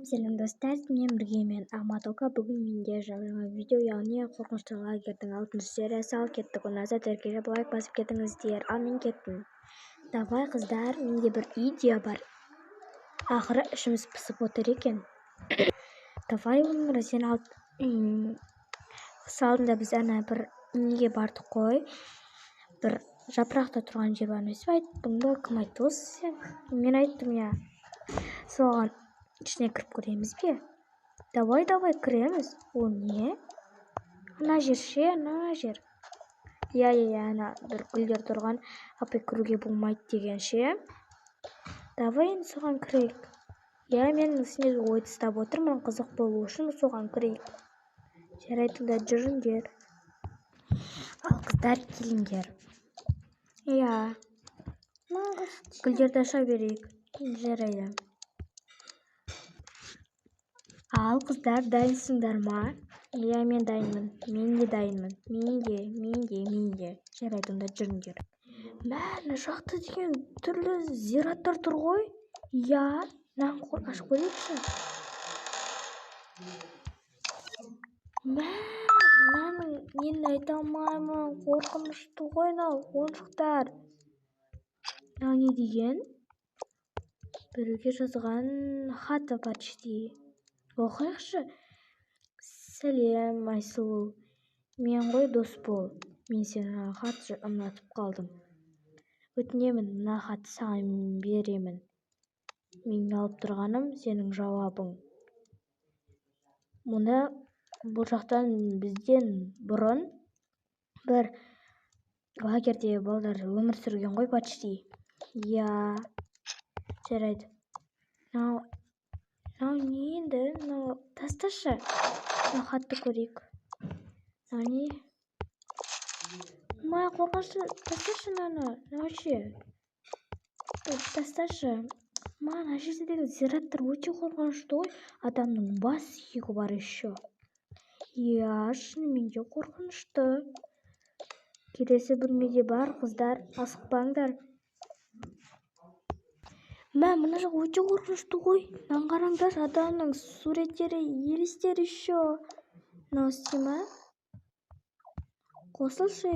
Selam dostlar, мен бірге мен Ахмат Ока. Бүгін менде жаңа видео, яғни қорқынышты лагерьдің 6 сериясы ал кеттік. Ұнаса тәркелеп лайк басып кетіңіздер. Ал мен кеттім. Давай қыздар, менде бір идея бар. Ақыры ішіміз пысып отыр екен. Давай өмірі сен алып салдында біз ана бір неге бардық қой. Бір жапырақта тұрған жер бар. Өсіп айттың ба? Кім айтты осы сен? Мен айттым, я. Соған ішіне кіріп көреміз бе? Давай кіреміз. Ол не? Ана жер ше, ана жер. Я, ана бір гүлдер тұрған, апай кіруге болмайды деген ше. Давай енді соған кірейік. Я, мен үстіне ой тастап отырмын, қызық болу үшін соған кірейік. Жарайтында жүріңдер. Ал қыздар келіңдер. Я. Гүлдерді аша берейік. Жарайды. Ал қыздар, дайынсыңдар ма? Я, мен дайынмын. Мен де дайынмын. Мен де. Жарайды, онда жүріңдер. Мә, жақта деген түрлі зираттар тұр ғой. Я, ашып көрейікші. Мә, мен айта алмаймын. Қорқынышты ғой мынау ойыншықтар. Мынау не деген? Біреуге жазған хаты почти. Оқайықшы. Сәлем, Айсұлу. Мен ғой дос бол. Мен сені хат ұнатып қалдым. Өтінемін, мына хатты саған беремін. Мен алып тұрғаным сенің жауабың. Мұны бұл жақтан бізден бұрын бір лагерьде балдар өмір сүрген ғой почти. Я, жарайды. Мынау не енді? Мынау тасташы. Мынау хатты көрейік. Мынау не? Мә, қорқынышты, тасташы мынаны. Мынау ше. Тасташы. Мына жердегі зираттар өте қорқынышты ғой. Адамның бас сүйегі бар еще. Я, шынымен де қорқынышты. Келесі бөлмеде бар қыздар, асықпаңдар. Мә, мына жақ өте қорқынышты ғой. Мынаны қараңдар, адамның суреттері, елестері еще. Мынау істей ма? Қосылшы.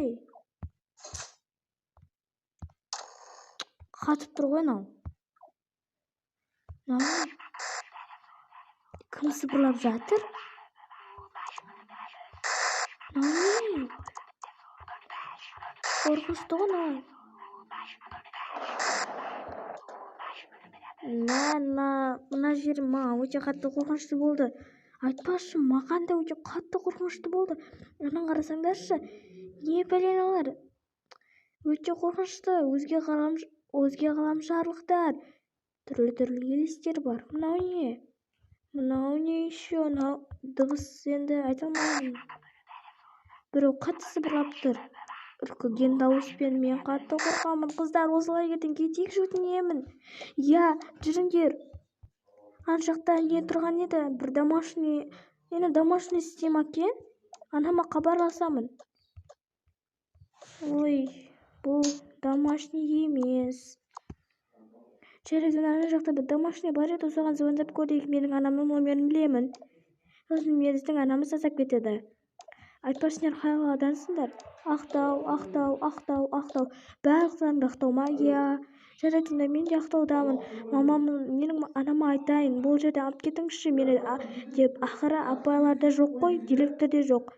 Қатып тұр ғой мынау. Кім сыбырлап жатыр? Не? Қорқынышты ғой мынау. Мына жер өте қатты қорқынышты болды. Айтпашы, маған да өте қатты қорқынышты болды. Онан қарасаңдаршы, не пәленалар? Өте қорқынышты, өзге ғаламшарлықтар. Түрлі елестер бар. Мынау не? Мынау не еще? Мынау дыбыс енді айта алмаймын. Біреу қатты сыбырлап тұр. Үркіген дауыспен мен қатты қорқамын. Қыздар, осы лагерьден кетейікші, өтінемін. Я, жүріңдер. Ана жақта не тұрған еді? Бір домашний. Енді домашний істейм екен. Анама хабарласамын. Ой, бұл домашний емес. Жарайды, ана жақта бір домашний бар еді, соған звондап көрейік. Менің анамның номерін білемін. Сосын біздің анамыз сасап кетеді. Айтпасыңдар, қай қаладансыңдар? Ақтау. Барлықтарың Ақтау ма? Я. Жарайды, мен де Ақтаудамын. Менің анама айтайын, бұл жерде алып кетіңізші мені деп. Ақыры апайларда жоқ қой, директорда жоқ,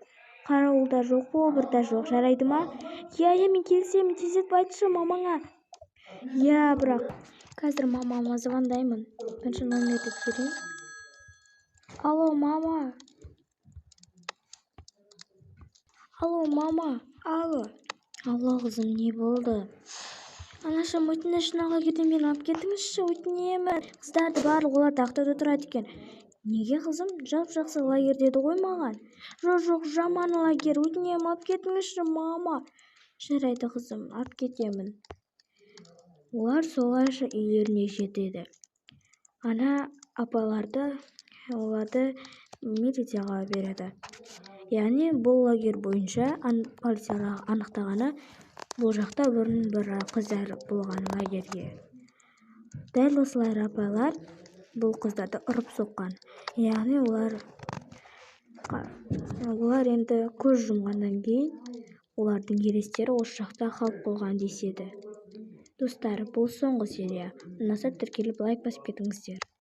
қарауылда жоқ, обырда жоқ. Жарайды ма? Я, мен келісемін, тездетіп айтшы мамаңа. Я, бірақ қазір мамама звондаймын. Бірінші номерді берейін. Алло, мама. Алло, қызым, не болды? Анашым, өтінішін лагерьден мені алып кетіңізші, өтінемін. Қыздарды барлық оларды Ақтауда тұрады екен. Неге қызым? Жақсы лагерь деді ғой маған. Жоқ, жаман лагерь, өтінемін, алып кетіңізші, мама. Жарайды қызым, алып кетемін. Олар солайша үйлеріне жетеді. Ана апайларды, оларды милицияға береді. Яғни бұл лагерь бойынша полицияға анықтағаны бұл жақта бұрын бір қыздар болған лагерьге. Дәл осылай апайлар бұл қыздарды ұрып соққан. Яғни олар енді көз жұмғаннан кейін олардың елестері осы жақта қалып қойған деседі. Достар, бұл соңғы серия. Ұнаса тіркеліп лайк басып кетіңіздер.